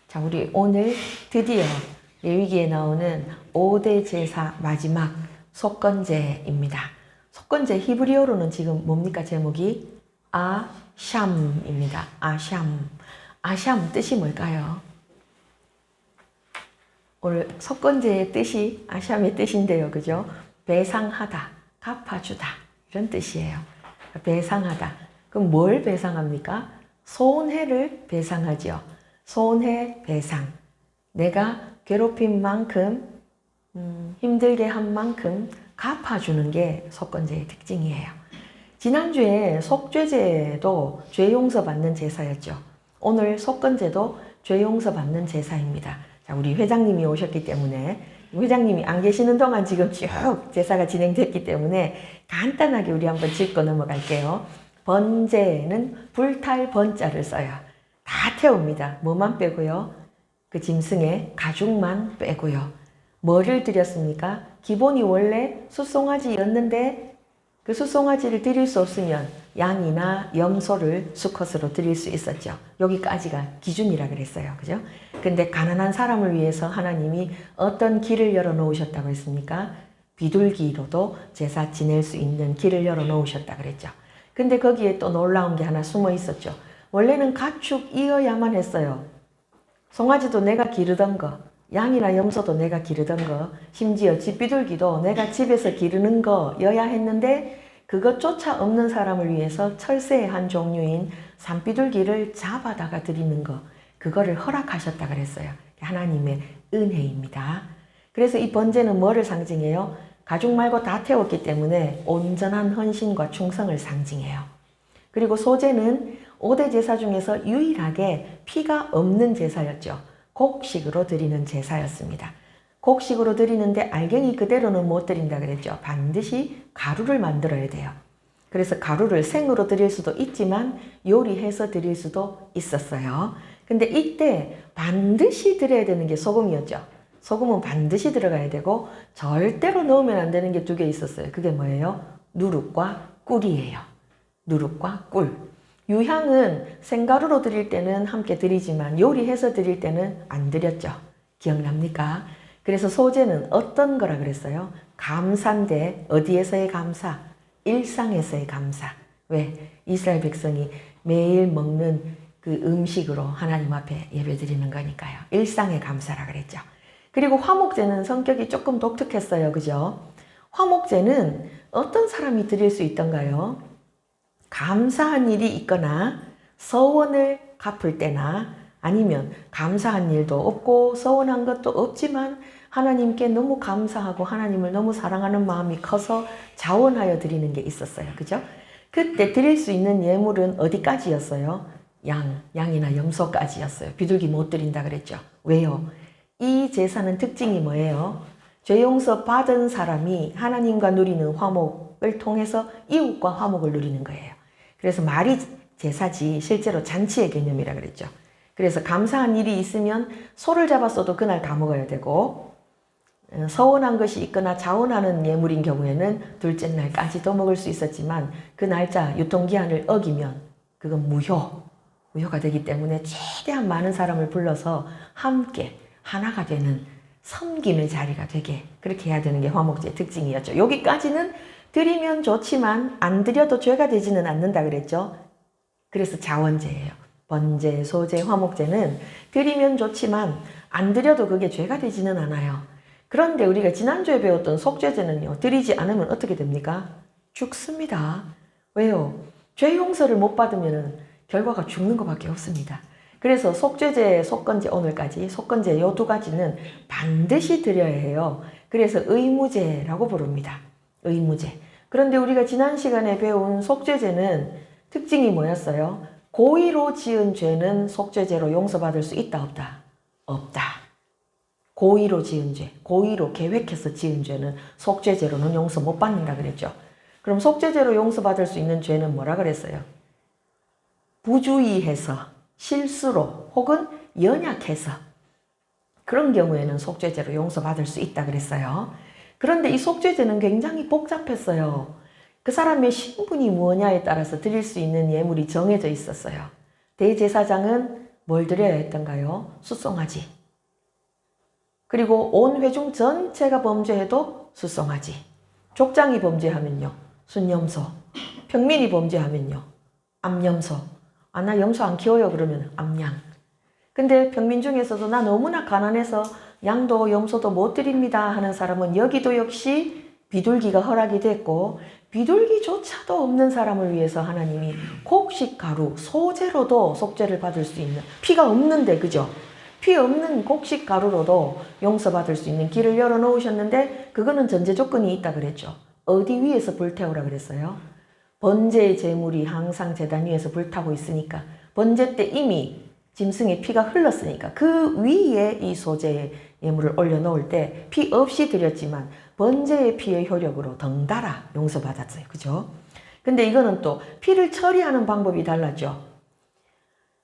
자, 우리 오늘 드디어 레위기에 나오는 5대 제사 마지막 속건제입니다. 속건제 히브리어로는 지금 뭡니까? 제목이 아샴입니다. 아샴. 아샴 뜻이 뭘까요? 오늘 속건제의 뜻이 아샴의 뜻인데요. 그죠? 배상하다, 갚아주다 이런 뜻이에요. 배상하다. 그럼 뭘 배상합니까? 손해를 배상하죠. 손해 배상. 내가 괴롭힌 만큼 힘들게 한 만큼 갚아주는 게 속건제의 특징이에요. 지난주에 속죄제도 죄 용서 받는 제사였죠. 오늘 속건제도 죄 용서 받는 제사입니다. 자, 우리 회장님이 오셨기 때문에 회장님이 안 계시는 동안 지금 쭉 제사가 진행됐기 때문에 간단하게 우리 한번 짚고 넘어갈게요. 번제는 불탈 번자를 써요. 다 태웁니다. 뭐만 빼고요? 그 짐승의 가죽만 빼고요. 뭐를 드렸습니까? 기본이 원래 숫송아지였는데 그 숫송아지를 드릴 수 없으면 양이나 염소를 수컷으로 드릴 수 있었죠. 여기까지가 기준이라 그랬어요. 그죠? 근데 가난한 사람을 위해서 하나님이 어떤 길을 열어 놓으셨다고 했습니까? 비둘기로도 제사 지낼 수 있는 길을 열어 놓으셨다 그랬죠. 근데 거기에 또 놀라운 게 하나 숨어 있었죠. 원래는 가축이어야만 했어요. 송아지도 내가 기르던 거, 양이나 염소도 내가 기르던 거, 심지어 집비둘기도 내가 집에서 기르는 거여야 했는데 그것조차 없는 사람을 위해서 철새의 한 종류인 산비둘기를 잡아다가 드리는 거, 그거를 허락하셨다 그랬어요. 하나님의 은혜입니다. 그래서 이 번제는 뭐를 상징해요? 가죽 말고 다 태웠기 때문에 온전한 헌신과 충성을 상징해요. 그리고 소제는 5대 제사 중에서 유일하게 피가 없는 제사였죠. 곡식으로 드리는 제사였습니다. 곡식으로 드리는데 알갱이 그대로는 못 드린다 그랬죠. 반드시 가루를 만들어야 돼요. 그래서 가루를 생으로 드릴 수도 있지만 요리해서 드릴 수도 있었어요. 근데 이때 반드시 드려야 되는 게 소금이었죠. 소금은 반드시 들어가야 되고 절대로 넣으면 안 되는 게 2개 있었어요. 그게 뭐예요? 누룩과 꿀이에요. 누룩과 꿀. 유향은 생가루로 드릴 때는 함께 드리지만 요리해서 드릴 때는 안 드렸죠. 기억납니까? 그래서 소제는 어떤 거라 그랬어요? 감사인데 어디에서의 감사? 일상에서의 감사. 왜? 이스라엘 백성이 매일 먹는 그 음식으로 하나님 앞에 예배드리는 거니까요. 일상의 감사라 그랬죠. 그리고 화목제는 성격이 조금 독특했어요. 그죠? 화목제는 어떤 사람이 드릴 수 있던가요? 감사한 일이 있거나 서원을 갚을 때나 아니면 감사한 일도 없고 서원한 것도 없지만 하나님께 너무 감사하고 하나님을 너무 사랑하는 마음이 커서 자원하여 드리는 게 있었어요. 그죠? 그때 드릴 수 있는 예물은 어디까지였어요? 양이나 염소까지였어요. 비둘기 못 드린다 그랬죠. 왜요? 이 제사는 특징이 뭐예요? 죄 용서 받은 사람이 하나님과 누리는 화목을 통해서 이웃과 화목을 누리는 거예요. 그래서 말이 제사지 실제로 잔치의 개념이라 그랬죠. 그래서 감사한 일이 있으면 소를 잡았어도 그날 다 먹어야 되고 서원한 것이 있거나 자원하는 예물인 경우에는 둘째 날까지도 먹을 수 있었지만 그 날짜 유통기한을 어기면 그건 무효가 되기 때문에 최대한 많은 사람을 불러서 함께 하나가 되는 섬김의 자리가 되게 그렇게 해야 되는 게 화목제의 특징이었죠. 여기까지는 드리면 좋지만 안 드려도 죄가 되지는 않는다 그랬죠. 그래서 자원제예요. 번제, 소제, 화목제는 드리면 좋지만 안 드려도 그게 죄가 되지는 않아요. 그런데 우리가 지난주에 배웠던 속죄제는요. 드리지 않으면 어떻게 됩니까? 죽습니다. 왜요? 죄 용서를 못 받으면 결과가 죽는 것밖에 없습니다. 그래서 속죄제, 속건제 오늘까지 속건제 이 2가지는 반드시 드려야 해요. 그래서 의무제라고 부릅니다. 의무제. 그런데 우리가 지난 시간에 배운 속죄제는 특징이 뭐였어요? 고의로 지은 죄는 속죄제로 용서받을 수 있다 없다? 없다. 고의로 지은 죄, 고의로 계획해서 지은 죄는 속죄제로는 용서 못 받는다 그랬죠. 그럼 속죄제로 용서받을 수 있는 죄는 뭐라 그랬어요? 부주의해서, 실수로 혹은 연약해서 그런 경우에는 속죄제로 용서받을 수 있다 그랬어요. 그런데 이 속죄제는 굉장히 복잡했어요. 그 사람의 신분이 무엇냐에 따라서 드릴 수 있는 예물이 정해져 있었어요. 대제사장은 뭘 드려야 했던가요? 숫송아지. 그리고 온 회중 전체가 범죄해도 숫송아지. 족장이 범죄하면요, 순염소. 평민이 범죄하면요, 암염소. 아, 나 염소 안 키워요 그러면 암양. 근데 평민 중에서도 나 너무나 가난해서 양도 염소도 못 드립니다 하는 사람은 여기도 역시 비둘기가 허락이 됐고, 비둘기조차도 없는 사람을 위해서 하나님이 곡식가루, 소재로도 속죄를 받을 수 있는, 피가 없는데, 그죠? 피 없는 곡식가루로도 용서받을 수 있는 길을 열어놓으셨는데, 그거는 전제 조건이 있다 그랬죠. 어디 위에서 불태우라 그랬어요? 번제의 제물이 항상 제단 위에서 불타고 있으니까, 번제 때 이미 짐승의 피가 흘렀으니까 그 위에 이 소재의 예물을 올려놓을 때 피 없이 드렸지만 번제의 피의 효력으로 덩달아 용서받았어요. 그죠? 근데 이거는 또 피를 처리하는 방법이 달랐죠.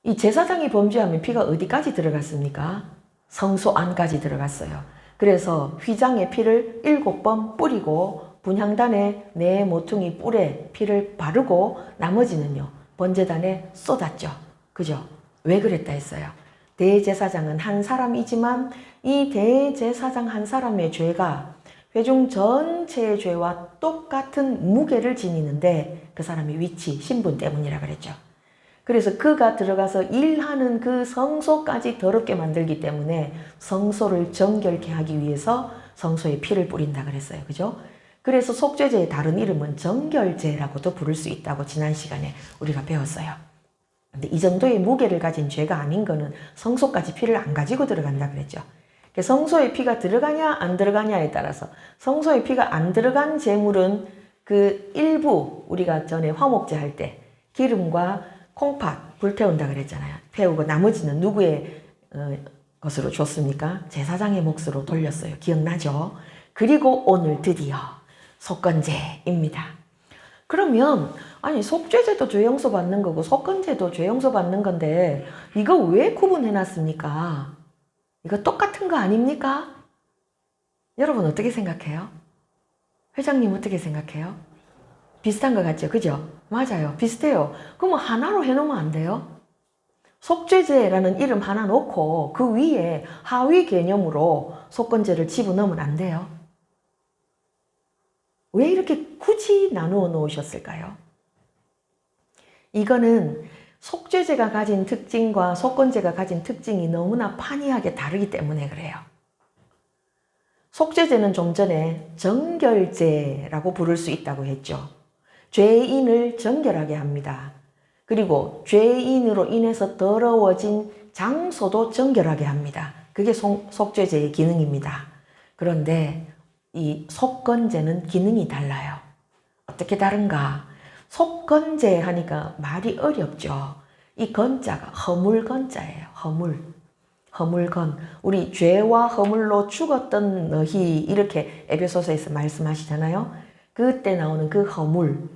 이 제사장이 범죄하면 피가 어디까지 들어갔습니까? 성소 안까지 들어갔어요. 그래서 휘장에 피를 7번 뿌리고 분향단에 네 모퉁이 뿔에 피를 바르고 나머지는요, 번제단에 쏟았죠. 그죠? 왜 그랬다 했어요? 대제사장은 한 사람이지만 이 대제사장 한 사람의 죄가 회중 전체의 죄와 똑같은 무게를 지니는데 그 사람의 위치, 신분 때문이라 그랬죠. 그래서 그가 들어가서 일하는 그 성소까지 더럽게 만들기 때문에 성소를 정결케 하기 위해서 성소에 피를 뿌린다 그랬어요. 그죠? 그래서 속죄제의 다른 이름은 정결제라고도 부를 수 있다고 지난 시간에 우리가 배웠어요. 근데 이 정도의 무게를 가진 죄가 아닌 거는 성소까지 피를 안 가지고 들어간다 그랬죠. 성소에 피가 들어가냐 안 들어가냐에 따라서 성소에 피가 안 들어간 제물은 그 일부 우리가 전에 화목제 할 때 기름과 콩팥 불태운다 그랬잖아요. 태우고 나머지는 누구의 것으로 줬습니까? 제사장의 몫으로 돌렸어요. 기억나죠? 그리고 오늘 드디어 속건제입니다. 그러면 아니 속죄제도 죄 용서 받는 거고 속건제도 죄 용서 받는 건데 이거 왜 구분해 놨습니까? 이거 똑같은 거 아닙니까? 여러분 어떻게 생각해요? 회장님 어떻게 생각해요? 비슷한 것 같죠? 그죠? 맞아요. 비슷해요. 그러면 하나로 해놓으면 안 돼요? 속죄제라는 이름 하나 놓고 그 위에 하위 개념으로 속건제를 집어넣으면 안 돼요? 왜 이렇게 굳이 나누어 놓으셨을까요? 이거는 속죄제가 가진 특징과 속건제가 가진 특징이 너무나 판이하게 다르기 때문에 그래요. 속죄제는 좀 전에 정결제라고 부를 수 있다고 했죠. 죄인을 정결하게 합니다. 그리고 죄인으로 인해서 더러워진 장소도 정결하게 합니다. 그게 속죄제의 기능입니다. 그런데 이 속건제는 기능이 달라요. 어떻게 다른가? 속건제 하니까 말이 어렵죠. 이 건자가 허물건자예요. 허물건. 우리 죄와 허물로 죽었던 너희 이렇게 에베소서에서 말씀하시잖아요. 그때 나오는 그 허물.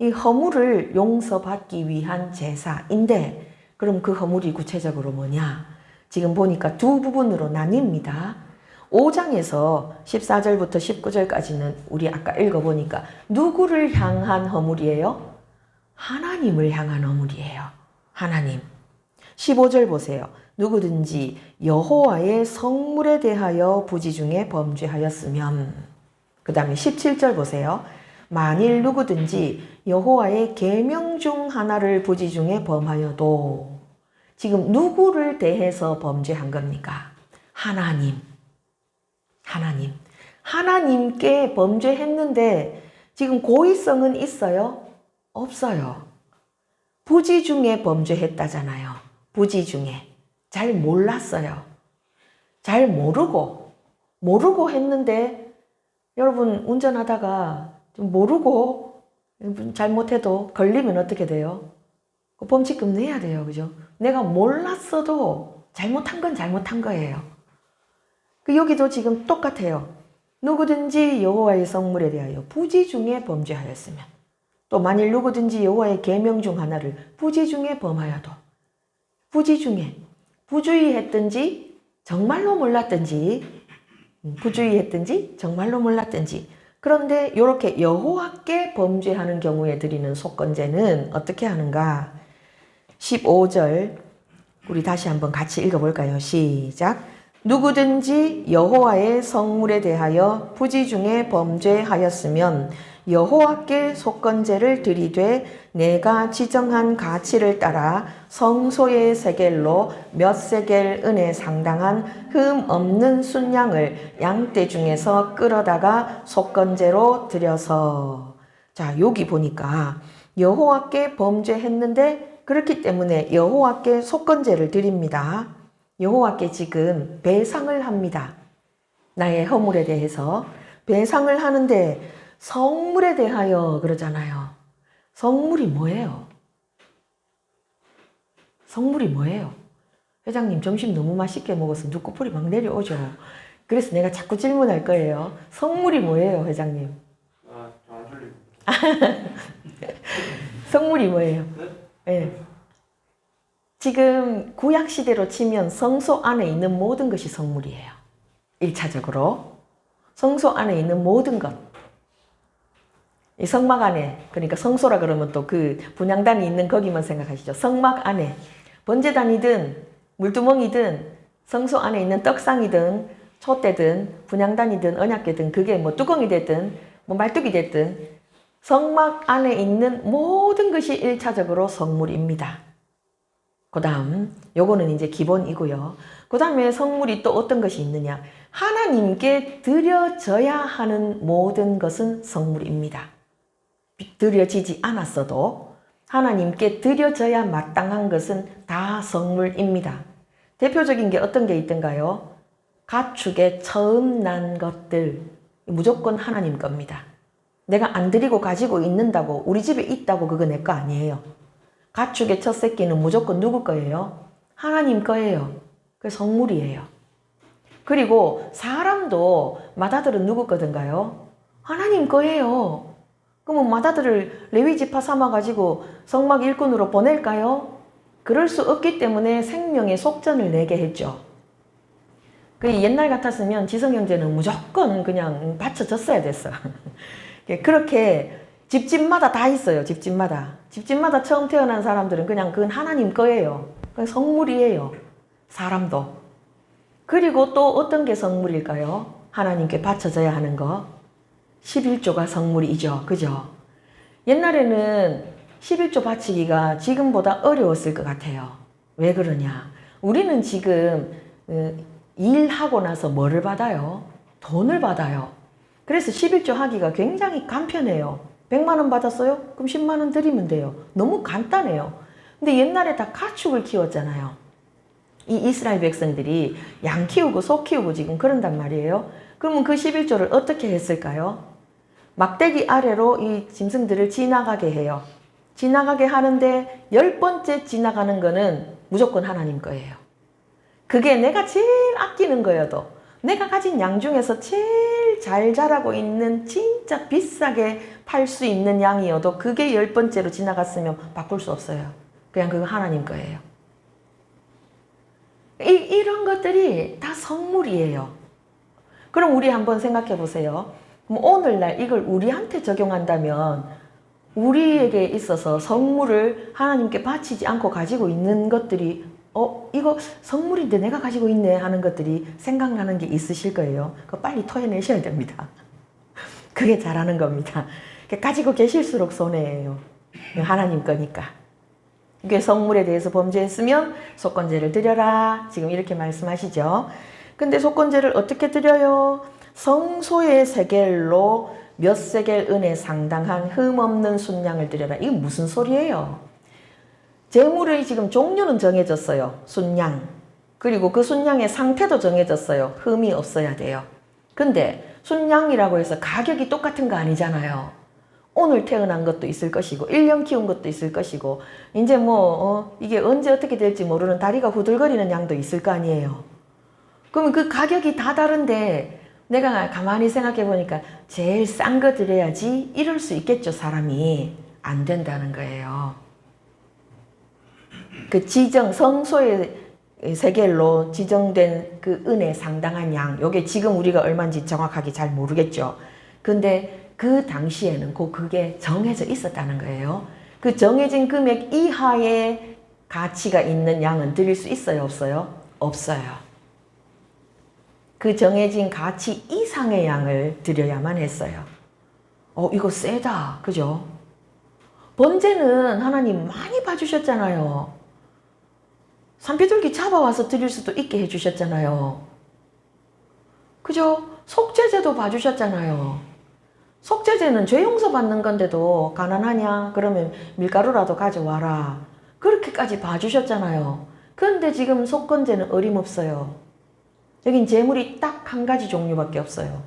이 허물을 용서받기 위한 제사인데 그럼 그 허물이 구체적으로 뭐냐? 지금 보니까 두 부분으로 나뉩니다. 5장에서 14절부터 19절까지는 우리 아까 읽어보니까 누구를 향한 허물이에요? 하나님을 향한 허물이에요. 하나님. 15절 보세요. 누구든지 여호와의 성물에 대하여 부지 중에 범죄하였으면. 그 다음에 17절 보세요. 만일 누구든지 여호와의 계명 중 하나를 부지 중에 범하여도. 지금 누구를 대해서 범죄한 겁니까? 하나님. 하나님께 범죄했는데 지금 고의성은 있어요? 없어요. 부지 중에 범죄했다잖아요. 부지 중에. 잘 몰랐어요. 잘 모르고 했는데 여러분 운전하다가 좀 모르고 잘못해도 걸리면 어떻게 돼요? 범칙금 내야 돼요. 그죠? 내가 몰랐어도 잘못한 건 잘못한 거예요. 여기도 지금 똑같아요. 누구든지 여호와의 성물에 대하여 부지 중에 범죄하였으면 또 만일 누구든지 여호와의 계명 중 하나를 부지 중에 범하여도 부지 중에 부주의했든지 정말로 몰랐든지 부주의했든지 정말로 몰랐든지 그런데 이렇게 여호와께 범죄하는 경우에 드리는 속건제는 어떻게 하는가? 15절 우리 다시 한번 같이 읽어볼까요? 시작. 누구든지 여호와의 성물에 대하여 부지 중에 범죄하였으면 여호와께 속건제를 드리되 내가 지정한 가치를 따라 성소의 세겔로 몇 세겔 은에 상당한 흠 없는 순양을 양떼 중에서 끌어다가 속건제로 드려서. 자, 여기 보니까 여호와께 범죄했는데 그렇기 때문에 여호와께 속건제를 드립니다. 여호와께 지금 배상을 합니다. 나의 허물에 대해서 배상을 하는데 성물에 대하여 그러잖아요. 성물이 뭐예요? 성물이 뭐예요? 회장님 점심 너무 맛있게 먹어서 눈꺼풀이 막 내려오죠. 그래서 내가 자꾸 질문할 거예요. 성물이 뭐예요, 회장님? 성물이 뭐예요? 네. 지금 구약시대로 치면 성소 안에 있는 모든 것이 성물이에요. 1차적으로 성소 안에 있는 모든 것. 이 성막 안에, 그러니까 성소라 그러면 또 그 분향단이 있는 거기만 생각하시죠. 성막 안에 번제단이든 물두멍이든 성소 안에 있는 떡상이든 촛대든 분향단이든 언약궤든 그게 뭐 뚜껑이 됐든 뭐 말뚝이 됐든 성막 안에 있는 모든 것이 1차적으로 성물입니다. 그 다음 요거는 이제 기본이고요. 그 다음에 성물이 또 어떤 것이 있느냐. 하나님께 드려져야 하는 모든 것은 성물입니다. 드려지지 않았어도 하나님께 드려져야 마땅한 것은 다 성물입니다. 대표적인 게 어떤 게 있던가요? 가축의 처음 난 것들 무조건 하나님 겁니다. 내가 안 드리고 가지고 있는다고 우리 집에 있다고 그거 내 거 아니에요. 가축의 첫 새끼는 무조건 누구 거예요? 하나님 거예요. 그게 성물이에요. 그리고 사람도 맏아들은 누구 거든가요? 하나님 거예요. 그러면 맏아들을 레위 지파 삼아가지고 성막 일꾼으로 보낼까요? 그럴 수 없기 때문에 생명의 속전을 내게 했죠. 그 옛날 같았으면 지성 형제는 무조건 그냥 바쳐졌어야 됐어. 그렇게 집집마다 다 있어요. 집집마다. 집집마다 처음 태어난 사람들은 그냥 그건 하나님 거예요. 그건 성물이에요. 사람도. 그리고 또 어떤 게 성물일까요? 하나님께 바쳐져야 하는 거. 11조가 성물이죠. 그죠? 옛날에는 11조 바치기가 지금보다 어려웠을 것 같아요. 왜 그러냐? 우리는 지금 일하고 나서 뭐를 받아요? 돈을 받아요. 그래서 11조 하기가 굉장히 간편해요. 100만 원 받았어요? 그럼 10만 원 드리면 돼요. 너무 간단해요. 근데 옛날에 다 가축을 키웠잖아요. 이 이스라엘 백성들이 양 키우고 소 키우고 지금 그런단 말이에요. 그러면 그 11조를 어떻게 했을까요? 막대기 아래로 이 짐승들을 지나가게 해요. 지나가게 하는데 10번째 지나가는 거는 무조건 하나님 거예요. 그게 내가 제일 아끼는 거여도 내가 가진 양 중에서 제일 잘 자라고 있는 진짜 비싸게 팔 수 있는 양이어도 그게 10번째로 지나갔으면 바꿀 수 없어요. 그냥 그거 하나님 거예요. 이런 것들이 다 성물이에요. 그럼 우리 한번 생각해 보세요. 그럼 오늘날 이걸 우리한테 적용한다면 우리에게 있어서 성물을 하나님께 바치지 않고 가지고 있는 것들이 이거 성물인데 내가 가지고 있네 하는 것들이 생각나는 게 있으실 거예요. 그거 빨리 토해내셔야 됩니다. 그게 잘하는 겁니다. 가지고 계실수록 손해예요. 하나님 거니까. 이게 성물에 대해서 범죄했으면 속건제를 드려라. 지금 이렇게 말씀하시죠. 근데 속건제를 어떻게 드려요? 성소의 세겔로 몇 세겔 은에 상당한 흠없는 순양을 드려라. 이게 무슨 소리예요? 제물의 지금 종류는 정해졌어요. 순양. 그리고 그 순양의 상태도 정해졌어요. 흠이 없어야 돼요. 근데 순양이라고 해서 가격이 똑같은 거 아니잖아요. 오늘 태어난 것도 있을 것이고 1년 키운 것도 있을 것이고 이제 이게 언제 어떻게 될지 모르는 다리가 후들거리는 양도 있을 거 아니에요. 그러면 그 가격이 다 다른데 내가 가만히 생각해 보니까 제일 싼 거 드려야지 이럴 수 있겠죠. 사람이. 안 된다는 거예요. 그 성소의 세겔로 지정된 그 은에 상당한 양, 요게 지금 우리가 얼마인지 정확하게 잘 모르겠죠. 근데 그 당시에는 그게 정해져 있었다는 거예요. 그 정해진 금액 이하의 가치가 있는 양은 드릴 수 있어요, 없어요? 없어요. 그 정해진 가치 이상의 양을 드려야만 했어요. 이거 세다. 그죠? 번제는 하나님 많이 봐주셨잖아요. 산비둘기 잡아와서 드릴 수도 있게 해주셨잖아요. 그죠? 속죄제도 봐주셨잖아요. 속죄제는 죄 용서 받는 건데도 가난하냐? 그러면 밀가루라도 가져와라. 그렇게까지 봐주셨잖아요. 그런데 지금 속건제는 어림없어요. 여긴 재물이 딱 한 가지 종류밖에 없어요.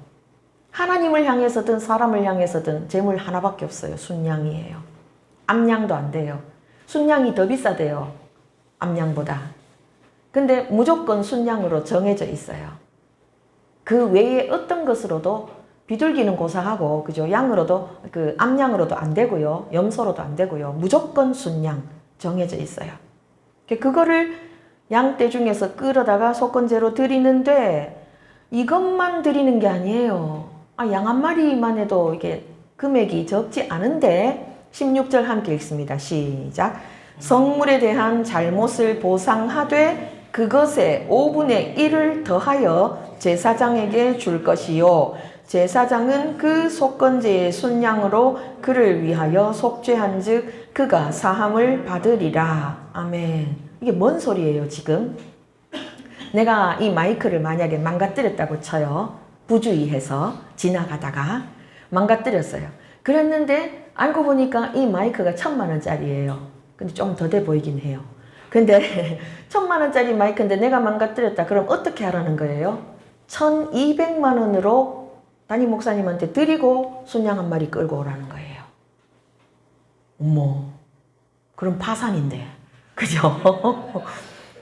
하나님을 향해서든 사람을 향해서든 재물 하나밖에 없어요. 순양이에요. 암양도 안 돼요. 순양이 더 비싸대요. 암양보다. 근데 무조건 순양으로 정해져 있어요. 그 외에 어떤 것으로도 비둘기는 고사하고, 그죠? 양으로도, 암양으로도 안 되고요. 염소로도 안 되고요. 무조건 순양 정해져 있어요. 그거를 양떼 중에서 끌어다가 속건제로 드리는데, 이것만 드리는 게 아니에요. 양 한 마리만 해도 이게 금액이 적지 않은데, 16절 함께 읽습니다. 시작. 성물에 대한 잘못을 보상하되 그것에 5분의 1을 더하여 제사장에게 줄 것이요. 제사장은 그 속건제의 순양으로 그를 위하여 속죄한 즉 그가 사함을 받으리라. 아멘. 이게 뭔 소리예요, 지금? 내가 이 마이크를 만약에 망가뜨렸다고 쳐요. 부주의해서 지나가다가 망가뜨렸어요. 그랬는데 알고 보니까 이 마이크가 1,000,000원짜리예요. 근데 좀 더 돼 보이긴 해요. 근데 1,000,000원짜리 마이크인데 내가 망가뜨렸다. 그럼 어떻게 하라는 거예요? 1,200만 원으로 담임 목사님한테 드리고 순양 한 마리 끌고 오라는 거예요. 어머, 그럼 파산인데. 그죠?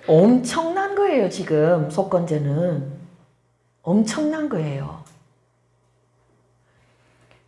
엄청난 거예요, 지금 속건제는. 엄청난 거예요.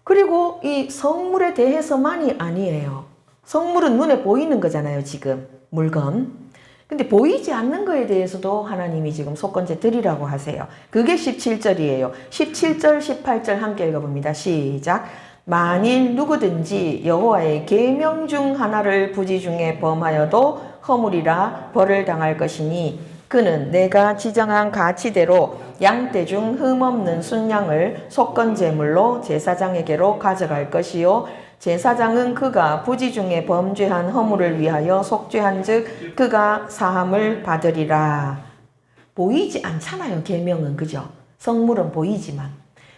그리고 이 성물에 대해서만이 아니에요. 성물은 눈에 보이는 거잖아요, 지금. 물건. 근데 보이지 않는 거에 대해서도 하나님이 지금 속건제 드리라고 하세요. 그게 17절이에요. 17절, 18절 함께 읽어봅니다. 시작. 만일 누구든지 여호와의 계명 중 하나를 부지 중에 범하여도 허물이라 벌을 당할 것이니 그는 내가 지정한 가치대로 양떼 중 흠없는 순양을 속건제물로 제사장에게로 가져갈 것이요 제사장은 그가 부지 중에 범죄한 허물을 위하여 속죄한 즉 그가 사함을 받으리라. 보이지 않잖아요, 계명은. 그죠? 성물은 보이지만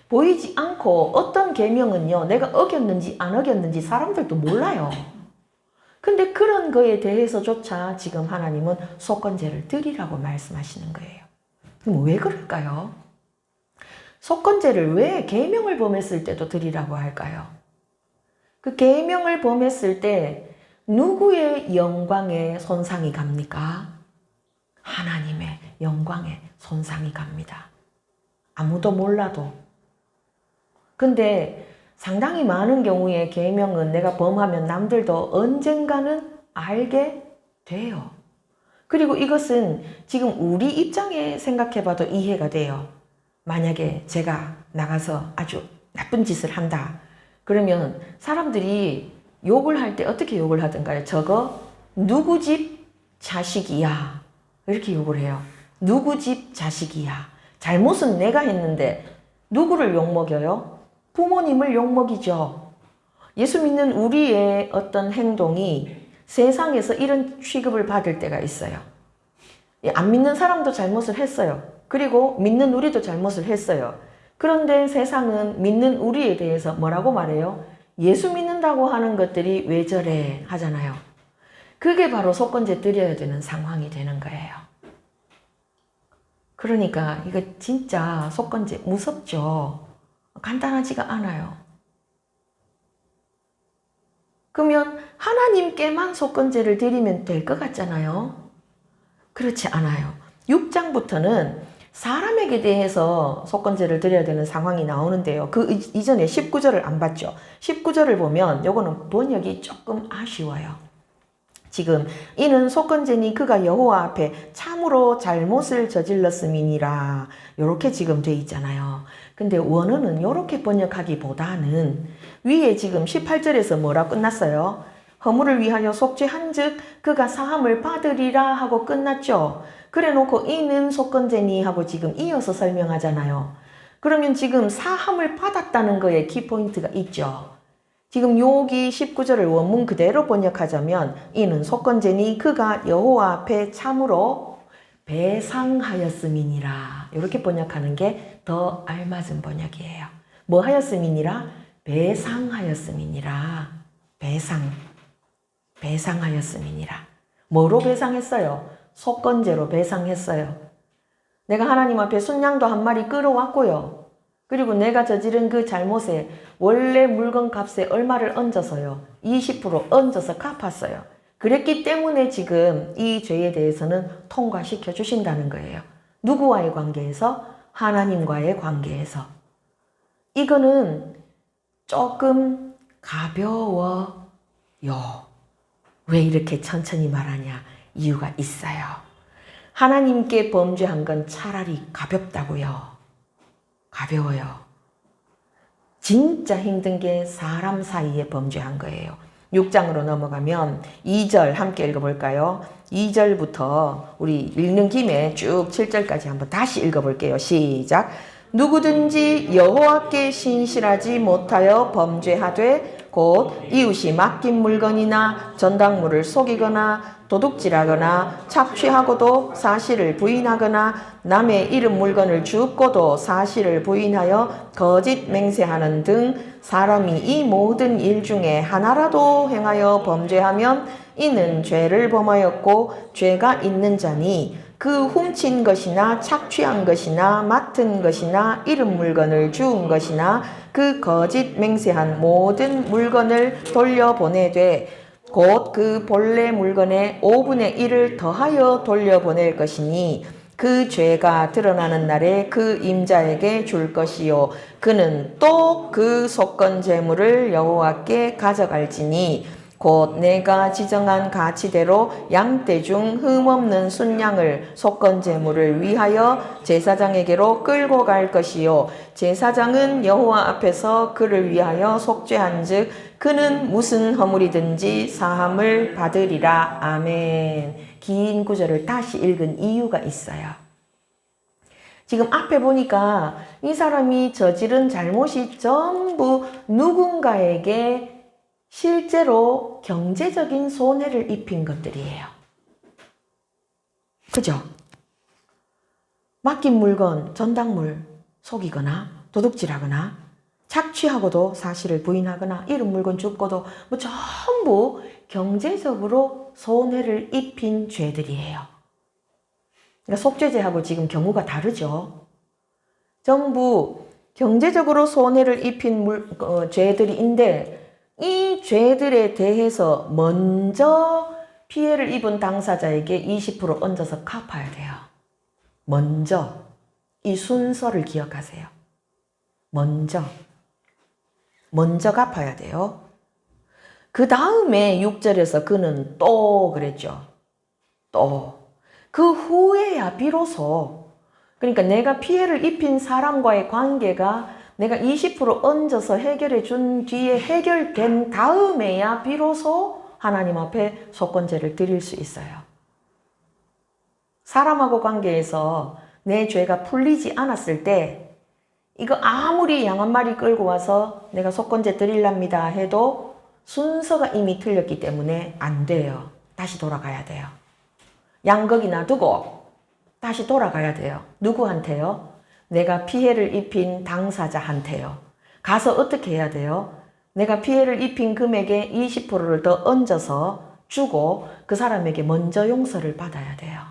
보이지 않고 어떤 계명은요 내가 어겼는지 안 어겼는지 사람들도 몰라요. 근데 그런 거에 대해서조차 지금 하나님은 속건제를 드리라고 말씀하시는 거예요. 그럼 왜 그럴까요? 속건제를 왜 계명을 범했을 때도 드리라고 할까요? 그 계명을 범했을 때 누구의 영광에 손상이 갑니까? 하나님의 영광에 손상이 갑니다. 아무도 몰라도. 근데 상당히 많은 경우에 계명은 내가 범하면 남들도 언젠가는 알게 돼요. 그리고 이것은 지금 우리 입장에 생각해봐도 이해가 돼요. 만약에 제가 나가서 아주 나쁜 짓을 한다. 그러면 사람들이 욕을 할 때 어떻게 욕을 하던가요? 저거 누구 집 자식이야. 이렇게 욕을 해요. 누구 집 자식이야. 잘못은 내가 했는데 누구를 욕먹여요? 부모님을 욕먹이죠. 예수 믿는 우리의 어떤 행동이 세상에서 이런 취급을 받을 때가 있어요. 안 믿는 사람도 잘못을 했어요. 그리고 믿는 우리도 잘못을 했어요. 그런데 세상은 믿는 우리에 대해서 뭐라고 말해요? 예수 믿는다고 하는 것들이 왜 저래 하잖아요. 그게 바로 속건제 드려야 되는 상황이 되는 거예요. 그러니까 이거 진짜 속건제 무섭죠. 간단하지가 않아요. 그러면 하나님께만 속건제를 드리면 될 것 같잖아요. 그렇지 않아요. 6장부터는 사람에게 대해서 속건제를 드려야 되는 상황이 나오는데요. 그 이전에 19절을 안 봤죠. 19절을 보면 요거는 번역이 조금 아쉬워요. 지금 이는 속건제니 그가 여호와 앞에 참으로 잘못을 저질렀음이니라 이렇게 지금 돼 있잖아요. 근데 원어는 이렇게 번역하기보다는 위에 지금 18절에서 뭐라 끝났어요? 허물을 위하여 속죄한즉 그가 사함을 받으리라 하고 끝났죠. 그래놓고 이는 속건제니 하고 지금 이어서 설명하잖아요. 그러면 지금 사함을 받았다는 거에 키포인트가 있죠. 지금 여기 19절을 원문 그대로 번역하자면 이는 속건제니 그가 여호와 앞에 참으로 배상하였음이니라. 이렇게 번역하는 게 더 알맞은 번역이에요. 뭐 하였음이니라? 배상하였음이니라. 배상하였음이니라. 뭐로 배상했어요? 속건제로 배상했어요. 내가 하나님 앞에 순양도 한 마리 끌어왔고요. 그리고 내가 저지른 그 잘못에 원래 물건 값에 얼마를 얹어서요. 20% 얹어서 갚았어요. 그랬기 때문에 지금 이 죄에 대해서는 통과시켜 주신다는 거예요. 누구와의 관계에서? 하나님과의 관계에서. 이거는 조금 가벼워요. 왜 이렇게 천천히 말하냐? 이유가 있어요. 하나님께 범죄한 건 차라리 가볍다고요. 가벼워요. 진짜 힘든 게 사람 사이에 범죄한 거예요. 6장으로 넘어가면 2절 함께 읽어볼까요? 2절부터 우리 읽는 김에 쭉 7절까지 한번 다시 읽어볼게요. 시작. 누구든지 여호와께 신실하지 못하여 범죄하되 곧 이웃이 맡긴 물건이나 전당물을 속이거나 도둑질하거나 착취하고도 사실을 부인하거나 남의 잃은 물건을 줍고도 사실을 부인하여 거짓 맹세하는 등 사람이 이 모든 일 중에 하나라도 행하여 범죄하면 이는 죄를 범하였고 죄가 있는 자니 그 훔친 것이나 착취한 것이나 맡은 것이나 잃은 물건을 주운 것이나 그 거짓 맹세한 모든 물건을 돌려보내되 곧 그 본래 물건의 5분의 1을 더하여 돌려보낼 것이니 그 죄가 드러나는 날에 그 임자에게 줄 것이요 그는 또 그 속건 제물을 여호와께 가져갈지니 곧 내가 지정한 가치대로 양떼 중 흠없는 순양을 속건 제물을 위하여 제사장에게로 끌고 갈 것이요 제사장은 여호와 앞에서 그를 위하여 속죄한즉 그는 무슨 허물이든지 사함을 받으리라. 아멘. 긴 구절을 다시 읽은 이유가 있어요. 지금 앞에 보니까 이 사람이 저지른 잘못이 전부 누군가에게 실제로 경제적인 손해를 입힌 것들이에요. 그죠? 맡긴 물건, 전당물 속이거나 도둑질하거나 착취하고도 사실을 부인하거나 잃은 물건 줍고도 뭐 전부 경제적으로 손해를 입힌 죄들이에요. 그러니까 속죄죄하고 지금 경우가 다르죠. 전부 경제적으로 손해를 입힌 죄들인데 이 죄들에 대해서 먼저 피해를 입은 당사자에게 20% 얹어서 갚아야 돼요. 먼저 이 순서를 기억하세요. 먼저 갚아야 돼요. 그 다음에 6절에서 그는 또 그랬죠. 또 그 후에야 비로소 그러니까 내가 피해를 입힌 사람과의 관계가 내가 20% 얹어서 해결해 준 뒤에 해결된 다음에야 비로소 하나님 앞에 속건제를 드릴 수 있어요. 사람하고 관계에서 내 죄가 풀리지 않았을 때 이거 아무리 양 한 마리 끌고 와서 내가 속건제 드리랍니다 해도 순서가 이미 틀렸기 때문에 안 돼요. 다시 돌아가야 돼요. 양 거기 놔두고 다시 돌아가야 돼요. 누구한테요? 내가 피해를 입힌 당사자한테요. 가서 어떻게 해야 돼요? 내가 피해를 입힌 금액에 20%를 더 얹어서 주고 그 사람에게 먼저 용서를 받아야 돼요.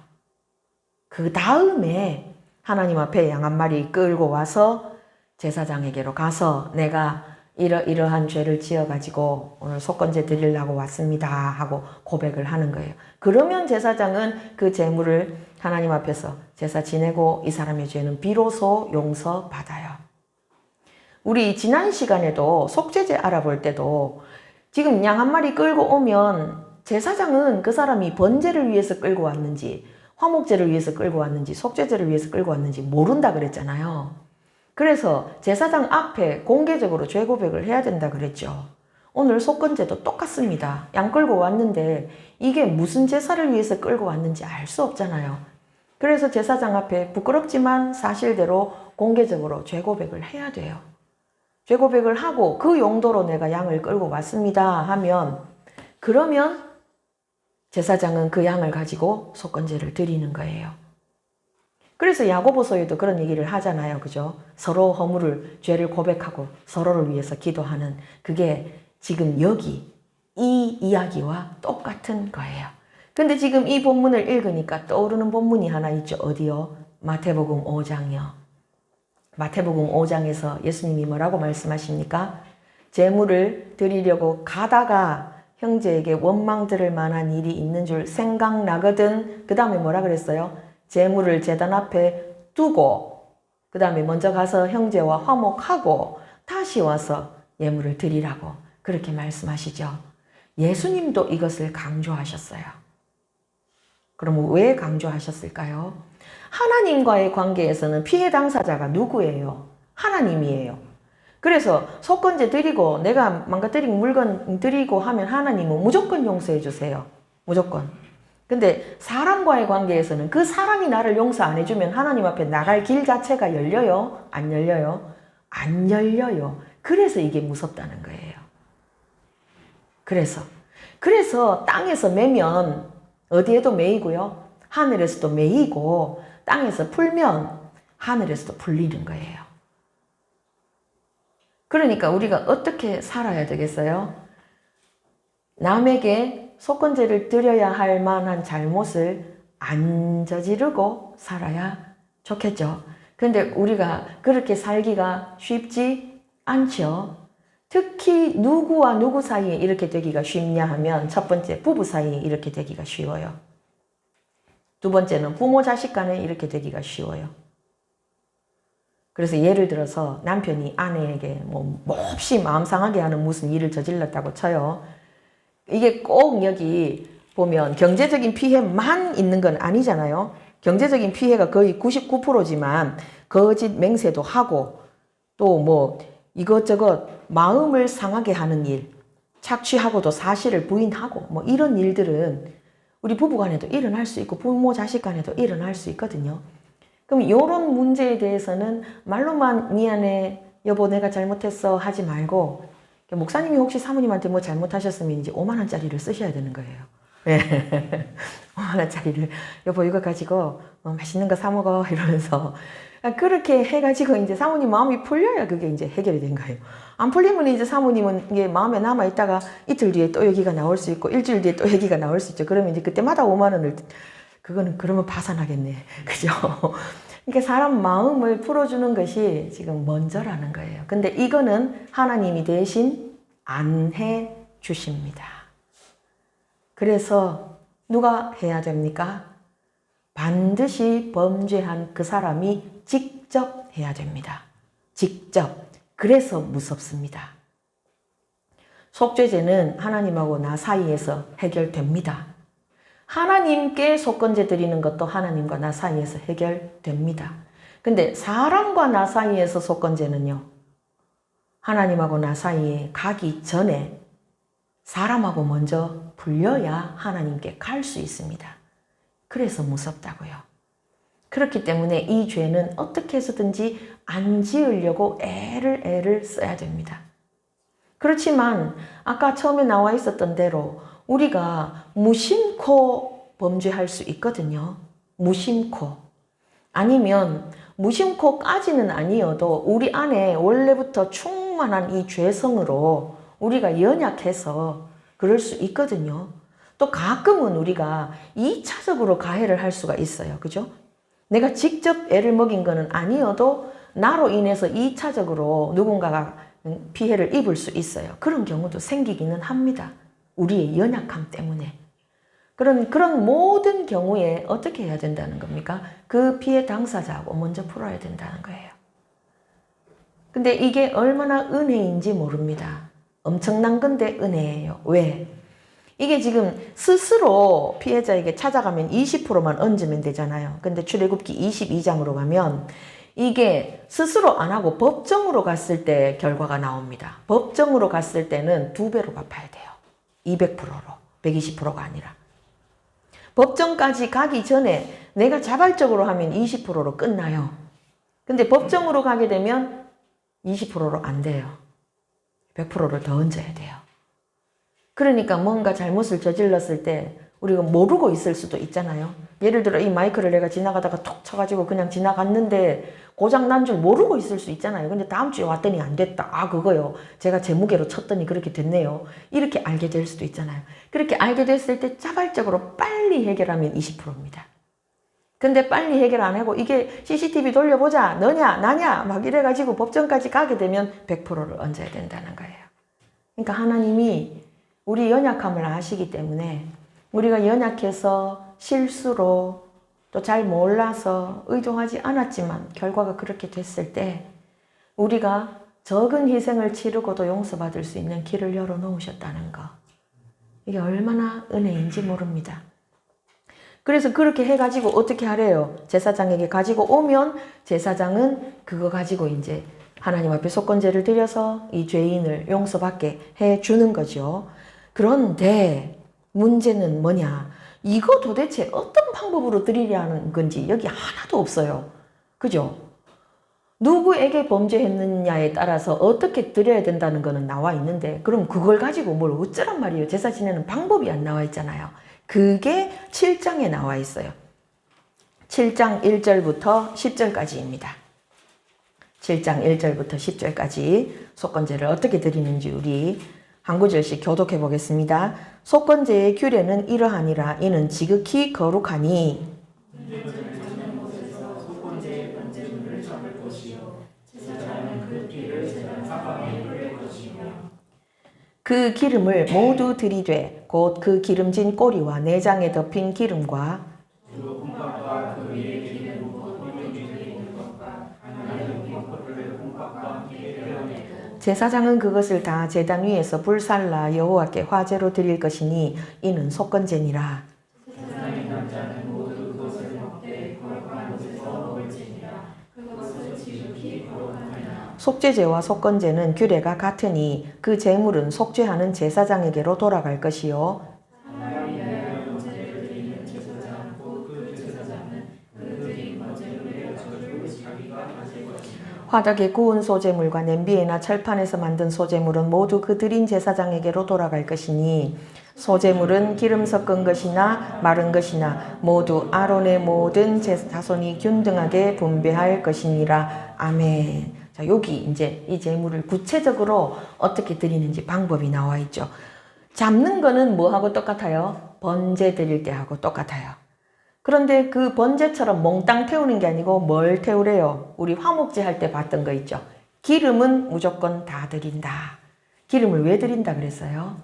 그 다음에 하나님 앞에 양 한 마리 끌고 와서 제사장에게로 가서 내가 이러한 죄를 지어가지고 오늘 속건제 드리려고 왔습니다 하고 고백을 하는 거예요. 그러면 제사장은 그 제물을 하나님 앞에서 제사 지내고 이 사람의 죄는 비로소 용서받아요. 우리 지난 시간에도 속죄제 알아볼 때도 지금 양 한 마리 끌고 오면 제사장은 그 사람이 번제를 위해서 끌고 왔는지 화목제를 위해서 끌고 왔는지 속죄제를 위해서 끌고 왔는지 모른다 그랬잖아요. 그래서 제사장 앞에 공개적으로 죄 고백을 해야 된다 그랬죠. 오늘 속건제도 똑같습니다. 양 끌고 왔는데 이게 무슨 제사를 위해서 끌고 왔는지 알 수 없잖아요. 그래서 제사장 앞에 부끄럽지만 사실대로 공개적으로 죄고백을 해야 돼요. 죄고백을 하고 그 용도로 내가 양을 끌고 왔습니다 하면, 그러면 제사장은 그 양을 가지고 속건제를 드리는 거예요. 그래서 야고보서에도 그런 얘기를 하잖아요. 그죠? 서로 허물을, 죄를 고백하고 서로를 위해서 기도하는, 그게 지금 여기 이 이야기와 똑같은 거예요. 근데 지금 이 본문을 읽으니까 떠오르는 본문이 하나 있죠. 어디요? 마태복음 5장이요. 마태복음 5장에서 예수님이 뭐라고 말씀하십니까? 제물을 드리려고 가다가 형제에게 원망 들을 만한 일이 있는 줄 생각나거든. 그 다음에 뭐라 그랬어요? 제물을 제단 앞에 두고 그 다음에 먼저 가서 형제와 화목하고 다시 와서 예물을 드리라고 그렇게 말씀하시죠. 예수님도 이것을 강조하셨어요. 그럼 왜 강조하셨을까요? 하나님과의 관계에서는 피해 당사자가 누구예요? 하나님이에요. 그래서 속건제 드리고 내가 망가뜨린 물건 드리고 하면 하나님은 무조건 용서해 주세요. 무조건. 근데 사람과의 관계에서는 그 사람이 나를 용서 안 해주면 하나님 앞에 나갈 길 자체가 열려요? 안 열려요? 안 열려요. 그래서 이게 무섭다는 거예요. 그래서 땅에서 매면 어디에도 매이고요. 하늘에서도 매이고 땅에서 풀면 하늘에서도 풀리는 거예요. 그러니까 우리가 어떻게 살아야 되겠어요? 남에게 속건제를 드려야 할 만한 잘못을 안 저지르고 살아야 좋겠죠. 그런데 우리가 그렇게 살기가 쉽지 않죠. 특히 누구와 누구 사이에 이렇게 되기가 쉽냐 하면 첫 번째 부부 사이에 이렇게 되기가 쉬워요. 두 번째는 부모 자식 간에 이렇게 되기가 쉬워요. 그래서 예를 들어서 남편이 아내에게 몹시 마음 상하게 하는 무슨 일을 저질렀다고 쳐요. 이게 꼭 여기 보면 경제적인 피해만 있는 건 아니잖아요. 경제적인 피해가 거의 99%지만 거짓 맹세도 하고 또 이것저것 마음을 상하게 하는 일, 착취하고도 사실을 부인하고 이런 일들은 우리 부부간에도 일어날 수 있고 부모 자식 간에도 일어날 수 있거든요. 그럼 이런 문제에 대해서는 말로만 미안해 여보 내가 잘못했어 하지 말고, 목사님이 혹시 사모님한테 뭐 잘못하셨으면 이제 5만 원짜리를 쓰셔야 되는 거예요. 5만 원짜리를 여보 이거 가지고 맛있는 거 사 먹어 이러면서 그렇게 해가지고 이제 사모님 마음이 풀려야 그게 이제 해결이 된 거예요. 안 풀리면 이제 사모님은 이게 마음에 남아 있다가 이틀 뒤에 또 얘기가 나올 수 있고 일주일 뒤에 또 얘기가 나올 수 있죠. 그러면 이제 그때마다 5만 원을 그러면 파산하겠네. 그죠? 그러니까 사람 마음을 풀어주는 것이 지금 먼저라는 거예요. 근데 이거는 하나님이 대신 안 해 주십니다. 그래서 누가 해야 됩니까? 반드시 범죄한 그 사람이 직접 해야 됩니다. 직접. 그래서 무섭습니다. 속죄제는 하나님하고 나 사이에서 해결됩니다. 하나님께 속건제 드리는 것도 하나님과 나 사이에서 해결됩니다. 근데 사람과 나 사이에서 속건제는요, 하나님하고 나 사이에 가기 전에 사람하고 먼저 불려야 하나님께 갈 수 있습니다. 그래서 무섭다고요. 그렇기 때문에 이 죄는 어떻게 해서든지 안 지으려고 애를 써야 됩니다. 그렇지만 아까 처음에 나와 있었던 대로 우리가 무심코 범죄할 수 있거든요. 무심코. 아니면 무심코까지는 아니어도 우리 안에 원래부터 충만한 이 죄성으로 우리가 연약해서 그럴 수 있거든요. 또 가끔은 우리가 2차적으로 가해를 할 수가 있어요. 그죠? 내가 직접 애를 먹인 거는 아니어도 나로 인해서 2차적으로 누군가가 피해를 입을 수 있어요. 그런 경우도 생기기는 합니다. 우리의 연약함 때문에. 그런 모든 경우에 어떻게 해야 된다는 겁니까? 그 피해 당사자하고 먼저 풀어야 된다는 거예요. 근데 이게 얼마나 은혜인지 모릅니다. 엄청난 건데 은혜예요. 왜? 이게 지금 스스로 피해자에게 찾아가면 20%만 얹으면 되잖아요. 근데 출애굽기 22장으로 가면 이게 스스로 안 하고 법정으로 갔을 때 결과가 나옵니다. 법정으로 갔을 때는 2배로 갚아야 돼요. 200%로, 120%가 아니라. 법정까지 가기 전에 내가 자발적으로 하면 20%로 끝나요. 근데 법정으로 가게 되면 20%로 안 돼요. 100%를 더 얹어야 돼요. 그러니까 뭔가 잘못을 저질렀을 때 우리가 모르고 있을 수도 있잖아요. 예를 들어 이 마이크를 내가 지나가다가 톡 쳐가지고 그냥 지나갔는데 고장 난 줄 모르고 있을 수 있잖아요. 근데 다음 주에 왔더니 안 됐다. 아, 그거요. 제가 제 무게로 쳤더니 그렇게 됐네요. 이렇게 알게 될 수도 있잖아요. 그렇게 알게 됐을 때 자발적으로 빨리 해결하면 20%입니다. 근데 빨리 해결 안 하고 이게 CCTV 돌려보자. 너냐 나냐 막 이래가지고 법정까지 가게 되면 100%를 얹어야 된다는 거예요. 그러니까 하나님이 우리 연약함을 아시기 때문에 우리가 연약해서 실수로 또 잘 몰라서 의도하지 않았지만 결과가 그렇게 됐을 때 우리가 적은 희생을 치르고도 용서받을 수 있는 길을 열어놓으셨다는 거. 이게 얼마나 은혜인지 모릅니다. 그래서 그렇게 해가지고 어떻게 하래요? 제사장에게 가지고 오면 제사장은 그거 가지고 이제 하나님 앞에 속건제를 드려서 이 죄인을 용서받게 해주는 거죠. 그런데 문제는 뭐냐? 이거 도대체 어떤 방법으로 드리려는 건지 여기 하나도 없어요. 그죠? 누구에게 범죄했느냐에 따라서 어떻게 드려야 된다는 거는 나와 있는데 그럼 그걸 가지고 뭘 어쩌란 말이에요. 제사 지내는 방법이 안 나와 있잖아요. 그게 7장에 나와 있어요. 7장 1절부터 10절까지입니다. 7장 1절부터 10절까지 속건제를 어떻게 드리는지 우리 한 구절씩 교독해 보겠습니다. 속건제의 규례는 이러하니라. 이는 지극히 거룩하니 그 기름을 모두 들이되 곧 그 기름진 꼬리와 내장에 덮인 기름과 제사장은 그것을 다 제단 위에서 불살라 여호와께 화제로 드릴 것이니 이는 속건제니라. 속죄제와 속건제는 규례가 같으니 그 제물은 속죄하는 제사장에게로 돌아갈 것이요 화덕에 구운 소제물과 냄비에나 철판에서 만든 소제물은 모두 그 드린 제사장에게로 돌아갈 것이니 소제물은 기름 섞은 것이나 마른 것이나 모두 아론의 모든 자손이 균등하게 분배할 것이니라. 아멘. 자, 여기 이제 이 제물을 구체적으로 어떻게 드리는지 방법이 나와 있죠. 잡는 거는 뭐하고 똑같아요? 번제 드릴 때하고 똑같아요. 그런데 그 번제처럼 몽땅 태우는 게 아니고 뭘 태우래요? 우리 화목제 할 때 봤던 거 있죠. 기름은 무조건 다 드린다. 기름을 왜 드린다 그랬어요?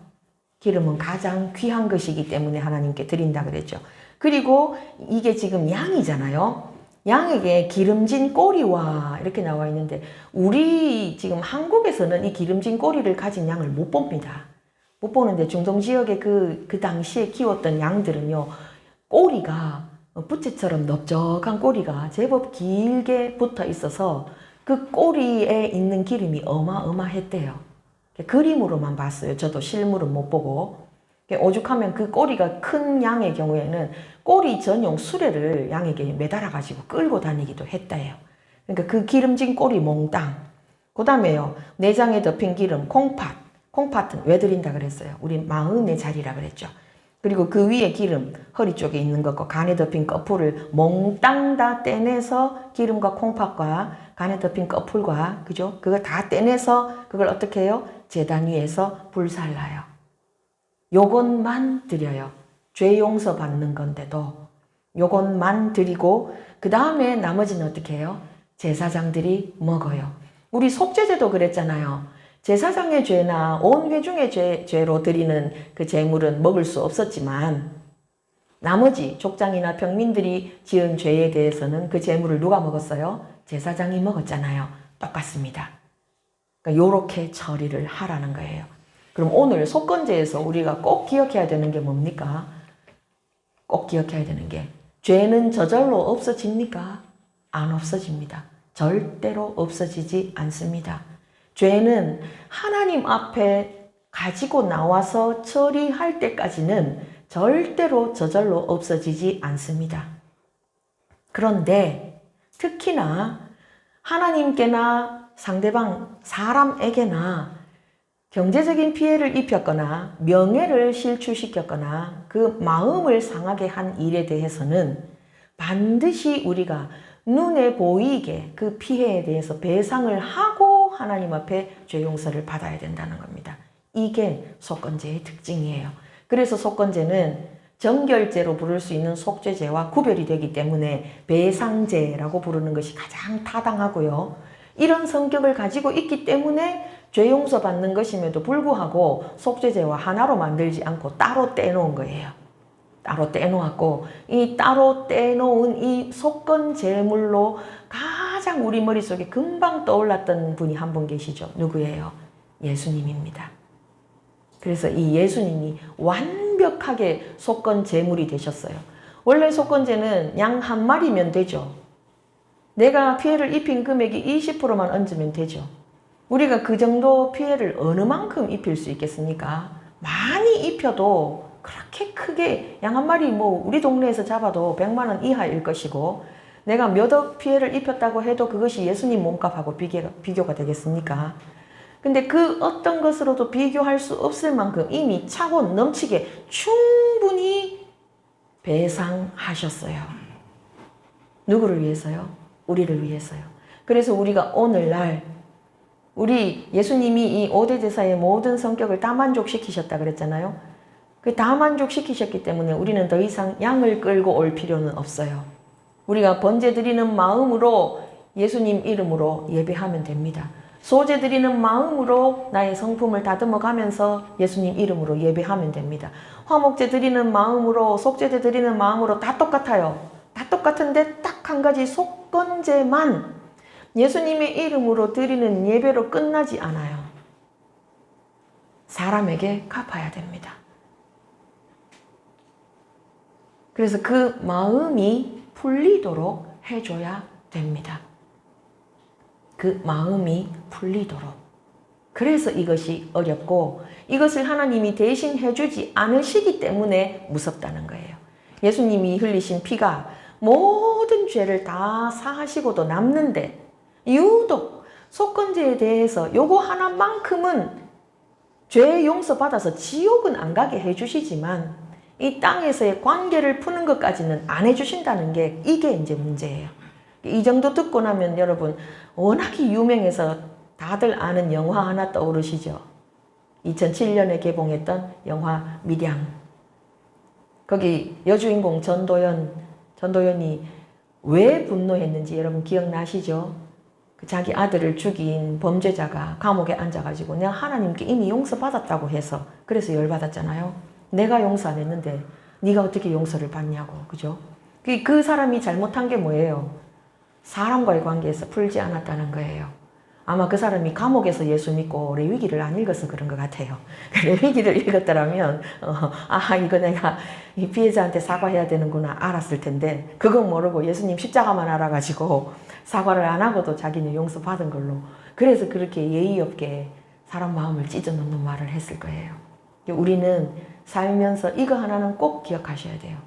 기름은 가장 귀한 것이기 때문에 하나님께 드린다 그랬죠. 그리고 이게 지금 양이잖아요. 양에게 기름진 꼬리와 이렇게 나와 있는데 우리 지금 한국에서는 이 기름진 꼬리를 가진 양을 못 봅니다. 못 보는데 중동 지역의 그 당시에 키웠던 양들은요. 꼬리가 부채처럼 넓적한 꼬리가 제법 길게 붙어 있어서 그 꼬리에 있는 기름이 어마어마했대요. 그림으로만 봤어요. 저도 실물은 못 보고. 오죽하면 그 꼬리가 큰 양의 경우에는 꼬리 전용 수레를 양에게 매달아가지고 끌고 다니기도 했다요. 그러니까 그 기름진 꼬리 몽땅. 그 다음에요. 내장에 덮인 기름, 콩팥. 콩팥은 왜 드린다 그랬어요? 우리 마음의 자리라 그랬죠. 그리고 그 위에 기름, 허리 쪽에 있는 것과 간에 덮인 꺼풀을 몽땅 다 떼내서 기름과 콩팥과 간에 덮인 꺼풀과, 그죠? 그걸 다 떼내서 그걸 어떻게 해요? 제단 위에서 불살라요. 요것만 드려요. 죄 용서 받는 건데도 요것만 드리고 그 다음에 나머지는 어떻게 해요? 제사장들이 먹어요. 우리 속죄제도 그랬잖아요. 제사장의 죄나 온 회중의 죄로 드리는 그 제물은 먹을 수 없었지만 나머지 족장이나 평민들이 지은 죄에 대해서는 그 제물을 누가 먹었어요? 제사장이 먹었잖아요. 똑같습니다. 그러니까 요렇게 처리를 하라는 거예요. 그럼 오늘 속건제에서 우리가 꼭 기억해야 되는 게 뭡니까? 꼭 기억해야 되는 게 죄는 저절로 없어집니까? 안 없어집니다. 절대로 없어지지 않습니다. 죄는 하나님 앞에 가지고 나와서 처리할 때까지는 절대로 저절로 없어지지 않습니다. 그런데 특히나 하나님께나 상대방 사람에게나 경제적인 피해를 입혔거나 명예를 실추시켰거나 그 마음을 상하게 한 일에 대해서는 반드시 우리가 눈에 보이게 그 피해에 대해서 배상을 하고 하나님 앞에 죄 용서를 받아야 된다는 겁니다. 이게 속건제의 특징이에요. 그래서 속건제는 정결제로 부를 수 있는 속죄제와 구별이 되기 때문에 배상제라고 부르는 것이 가장 타당하고요. 이런 성격을 가지고 있기 때문에 죄 용서 받는 것임에도 불구하고 속죄제와 하나로 만들지 않고 따로 떼놓은 거예요. 따로 떼놓았고 이 따로 떼놓은 이 속건제물로 가장 우리 머릿속에 금방 떠올랐던 분이 한 분 계시죠. 누구예요? 예수님입니다. 그래서 이 예수님이 완벽하게 속건제물이 되셨어요. 원래 속건제는 양 한 마리면 되죠. 내가 피해를 입힌 금액이 20%만 얹으면 되죠. 우리가 그 정도 피해를 어느 만큼 입힐 수 있겠습니까? 많이 입혀도 그렇게 크게 양 한 마리 우리 동네에서 잡아도 100만 원 이하일 것이고 내가 몇 억 피해를 입혔다고 해도 그것이 예수님 몸값하고 비교가 되겠습니까? 근데 그 어떤 것으로도 비교할 수 없을 만큼 이미 차고 넘치게 충분히 배상하셨어요. 누구를 위해서요? 우리를 위해서요. 그래서 우리가 오늘날 우리 예수님이 이 5대 제사의 모든 성격을 다 만족시키셨다 그랬잖아요. 그 다 만족시키셨기 때문에 우리는 더 이상 양을 끌고 올 필요는 없어요. 우리가 번제 드리는 마음으로 예수님 이름으로 예배하면 됩니다. 소제 드리는 마음으로 나의 성품을 다듬어 가면서 예수님 이름으로 예배하면 됩니다. 화목제 드리는 마음으로 속죄제 드리는 마음으로 다 똑같아요. 다 똑같은데 딱 한 가지 속건제만 예수님의 이름으로 드리는 예배로 끝나지 않아요. 사람에게 갚아야 됩니다. 그래서 그 마음이 풀리도록 해줘야 됩니다. 그 마음이 풀리도록. 그래서 이것이 어렵고 이것을 하나님이 대신 해주지 않으시기 때문에 무섭다는 거예요. 예수님이 흘리신 피가 모든 죄를 다 사하시고도 남는데 유독 속건제에 대해서 요거 하나만큼은 죄 용서 받아서 지옥은 안 가게 해주시지만 이 땅에서의 관계를 푸는 것까지는 안 해주신다는 게 이게 이제 문제예요. 이 정도 듣고 나면 여러분 워낙에 유명해서 다들 아는 영화 하나 떠오르시죠? 2007년에 개봉했던 영화 밀양. 거기 여주인공 전도연이 왜 분노했는지 여러분 기억나시죠? 자기 아들을 죽인 범죄자가 감옥에 앉아가지고 내가 하나님께 이미 용서받았다고 해서 그래서 열받았잖아요. 내가 용서 안 했는데 네가 어떻게 용서를 받냐고. 그죠? 그 사람이 잘못한 게 뭐예요? 사람과의 관계에서 풀지 않았다는 거예요. 아마 그 사람이 감옥에서 예수 믿고 레위기를 안 읽어서 그런 것 같아요. 레위기를 읽었더라면 이거 내가 이 피해자한테 사과해야 되는구나 알았을 텐데 그건 모르고 예수님 십자가만 알아가지고 사과를 안 하고도 자기는 용서받은 걸로 그래서 그렇게 예의 없게 사람 마음을 찢어놓는 말을 했을 거예요. 우리는 살면서 이거 하나는 꼭 기억하셔야 돼요.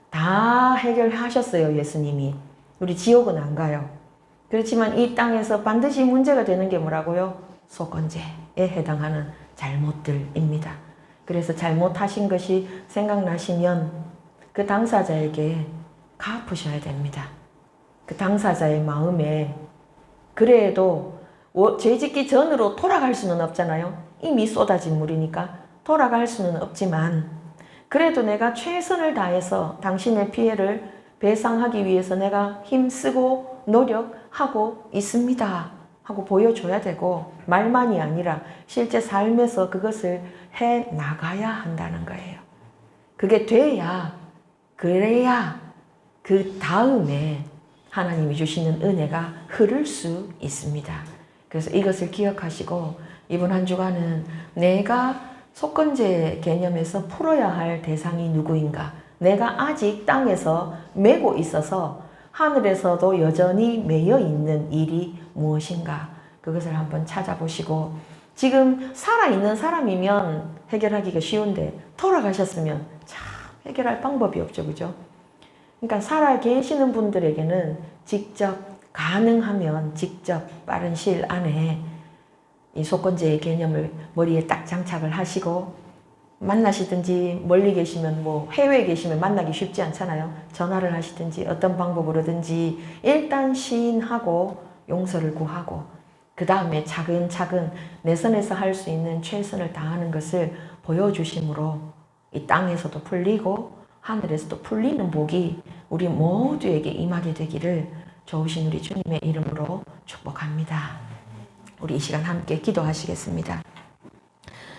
다 해결하셨어요, 예수님이. 우리 지옥은 안 가요. 그렇지만 이 땅에서 반드시 문제가 되는 게 뭐라고요? 속건제에 해당하는 잘못들입니다. 그래서 잘못하신 것이 생각나시면 그 당사자에게 갚으셔야 됩니다. 그 당사자의 마음에 그래도 죄 짓기 전으로 돌아갈 수는 없잖아요. 이미 쏟아진 물이니까 돌아갈 수는 없지만 그래도 내가 최선을 다해서 당신의 피해를 배상하기 위해서 내가 힘쓰고 노력하고 있습니다 하고 보여줘야 되고 말만이 아니라 실제 삶에서 그것을 해 나가야 한다는 거예요. 그게 그래야 그 다음에 하나님이 주시는 은혜가 흐를 수 있습니다. 그래서 이것을 기억하시고 이번 한 주간은 내가 속건제 개념에서 풀어야 할 대상이 누구인가? 내가 아직 땅에서 메고 있어서 하늘에서도 여전히 매여 있는 일이 무엇인가? 그것을 한번 찾아보시고, 지금 살아있는 사람이면 해결하기가 쉬운데 돌아가셨으면 참 해결할 방법이 없죠. 그죠? 그러니까 살아 계시는 분들에게는 직접 가능하면 직접 빠른 시일 안에 이 속건제의 개념을 머리에 딱 장착을 하시고, 만나시든지 멀리 계시면 뭐 해외에 계시면 만나기 쉽지 않잖아요. 전화를 하시든지 어떤 방법으로든지 일단 시인하고 용서를 구하고, 그 다음에 차근차근 내 선에서 할 수 있는 최선을 다하는 것을 보여주심으로 이 땅에서도 풀리고 하늘에서도 풀리는 복이 우리 모두에게 임하게 되기를 좋으신 우리 주님의 이름으로 축복합니다. 우리 이 시간 함께 기도하시겠습니다.